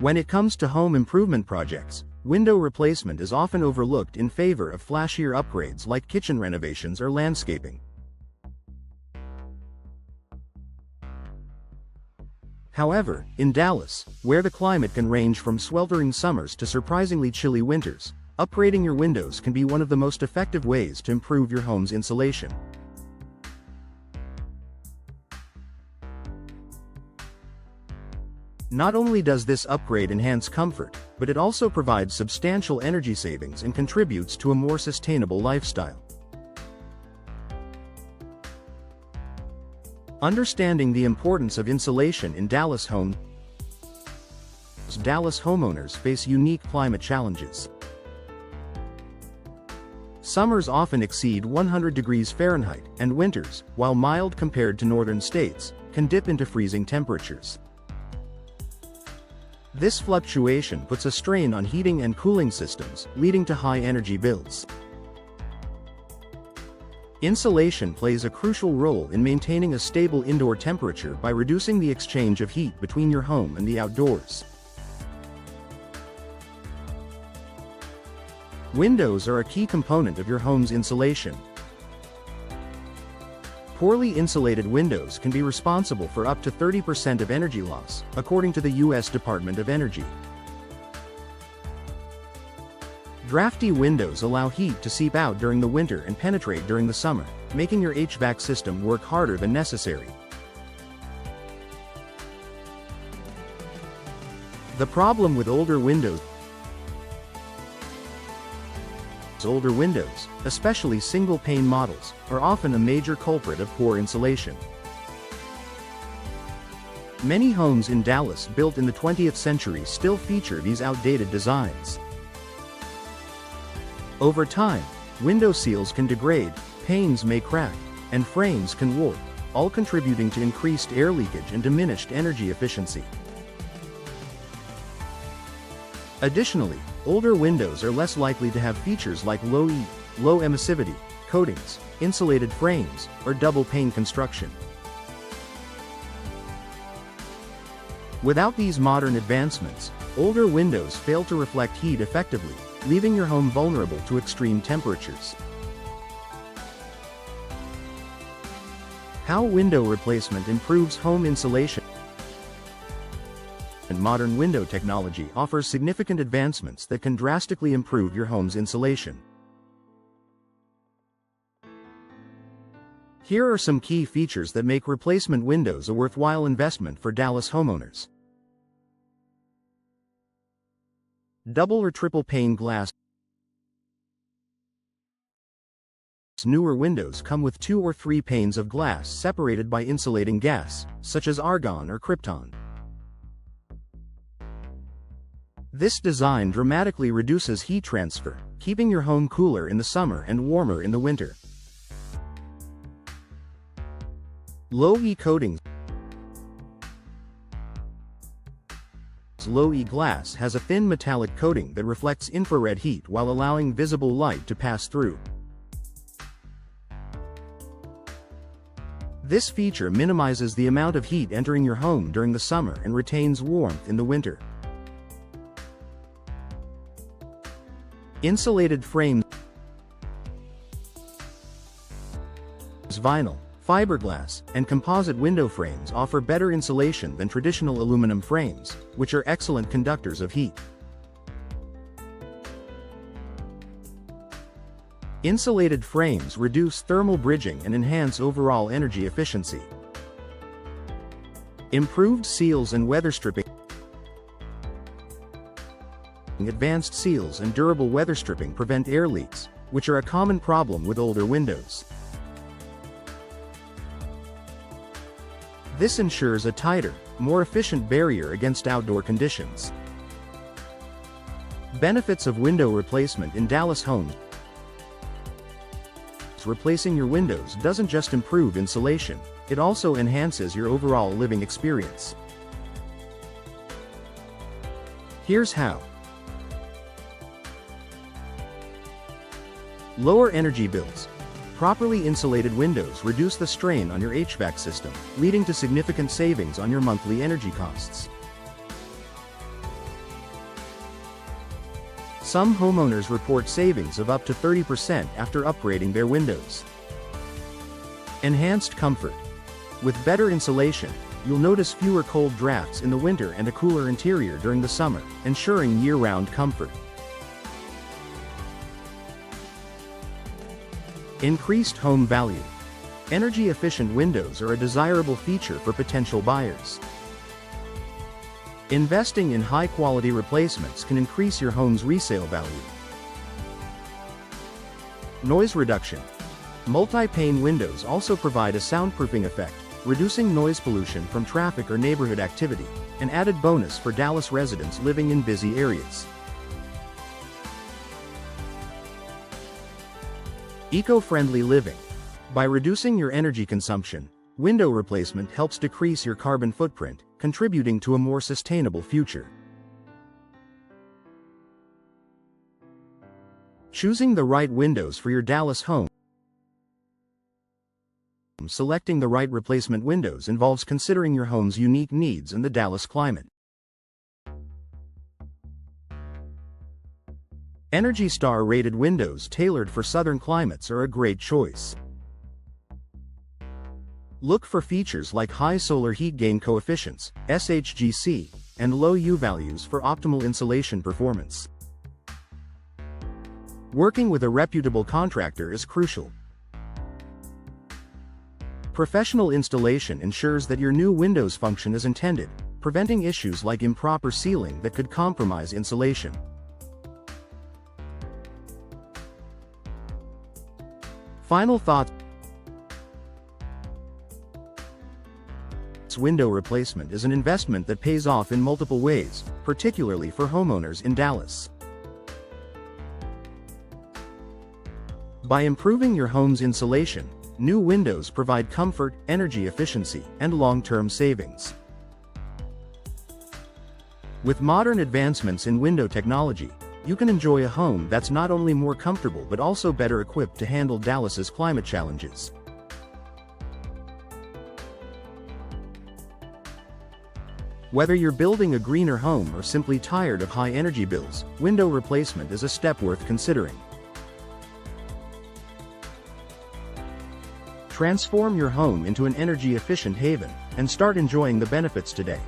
When it comes to home improvement projects, window replacement is often overlooked in favor of flashier upgrades like kitchen renovations or landscaping. However, in Dallas, where the climate can range from sweltering summers to surprisingly chilly winters, upgrading your windows can be one of the most effective ways to improve your home's insulation. Not only does this upgrade enhance comfort, but it also provides substantial energy savings and contributes to a more sustainable lifestyle. Understanding the importance of insulation in Dallas homes. Dallas homeowners face unique climate challenges. Summers often exceed 100 degrees Fahrenheit, and winters, while mild compared to northern states, can dip into freezing temperatures. This fluctuation puts a strain on heating and cooling systems, leading to high energy bills. Insulation plays a crucial role in maintaining a stable indoor temperature by reducing the exchange of heat between your home and the outdoors. Windows are a key component of your home's insulation. Poorly insulated windows can be responsible for up to 30% of energy loss, according to the U.S. Department of Energy. Drafty windows allow heat to seep out during the winter and penetrate during the summer, making your HVAC system work harder than necessary. The problem with older windows, especially single-pane models, are often a major culprit of poor insulation. Many homes in Dallas built in the 20th century still feature these outdated designs. Over time, window seals can degrade, panes may crack, and frames can warp, all contributing to increased air leakage and diminished energy efficiency. Additionally, older windows are less likely to have features like low emissivity coatings, insulated frames, or double pane construction. Without these modern advancements, older windows fail to reflect heat effectively, leaving your home vulnerable to extreme temperatures. How window replacement improves home insulation. Modern window technology offers significant advancements that can drastically improve your home's insulation. Here are some key features that make replacement windows a worthwhile investment for Dallas homeowners. Double or triple pane glass. Newer windows come with 2 or 3 panes of glass separated by insulating gas, such as argon or krypton. This design dramatically reduces heat transfer, keeping your home cooler in the summer and warmer in the winter. Low-E coatings. Low-E glass has a thin metallic coating that reflects infrared heat while allowing visible light to pass through. This feature minimizes the amount of heat entering your home during the summer and retains warmth in the winter. Insulated frames. Vinyl, fiberglass, and composite window frames offer better insulation than traditional aluminum frames, which are excellent conductors of heat. Insulated frames reduce thermal bridging and enhance overall energy efficiency. Improved seals and weather stripping. Advanced seals and durable weather stripping prevent air leaks, which are a common problem with older windows. This ensures a tighter, more efficient barrier against outdoor conditions. Benefits of window replacement in Dallas homes. Replacing your windows doesn't just improve insulation, it also enhances your overall living experience. Here's how. Lower energy bills. Properly insulated windows reduce the strain on your HVAC system, leading to significant savings on your monthly energy costs. Some homeowners report savings of up to 30% after upgrading their windows. Enhanced comfort. With better insulation, you'll notice fewer cold drafts in the winter and a cooler interior during the summer, ensuring year-round comfort. Increased home value. Energy-efficient windows are a desirable feature for potential buyers. Investing in high-quality replacements can increase your home's resale value. Noise reduction. Multi-pane windows also provide a soundproofing effect, reducing noise pollution from traffic or neighborhood activity, an added bonus for Dallas residents living in busy areas. Eco-friendly living. By reducing your energy consumption, window replacement helps decrease your carbon footprint, contributing to a more sustainable future. Choosing the right windows for your Dallas home. Selecting the right replacement windows involves considering your home's unique needs and the Dallas climate. Energy Star rated windows tailored for southern climates are a great choice. Look for features like high solar heat gain coefficients, SHGC, and low U values for optimal insulation performance. Working with a reputable contractor is crucial. Professional installation ensures that your new windows function as intended, preventing issues like improper sealing that could compromise insulation. Final thoughts. Window replacement is an investment that pays off in multiple ways, particularly for homeowners in Dallas. By improving your home's insulation, new windows provide comfort, energy efficiency, and long-term savings. With modern advancements in window technology, you can enjoy a home that's not only more comfortable but also better equipped to handle Dallas's climate challenges. Whether you're building a greener home or simply tired of high energy bills, window replacement is a step worth considering. Transform your home into an energy-efficient haven, and start enjoying the benefits today.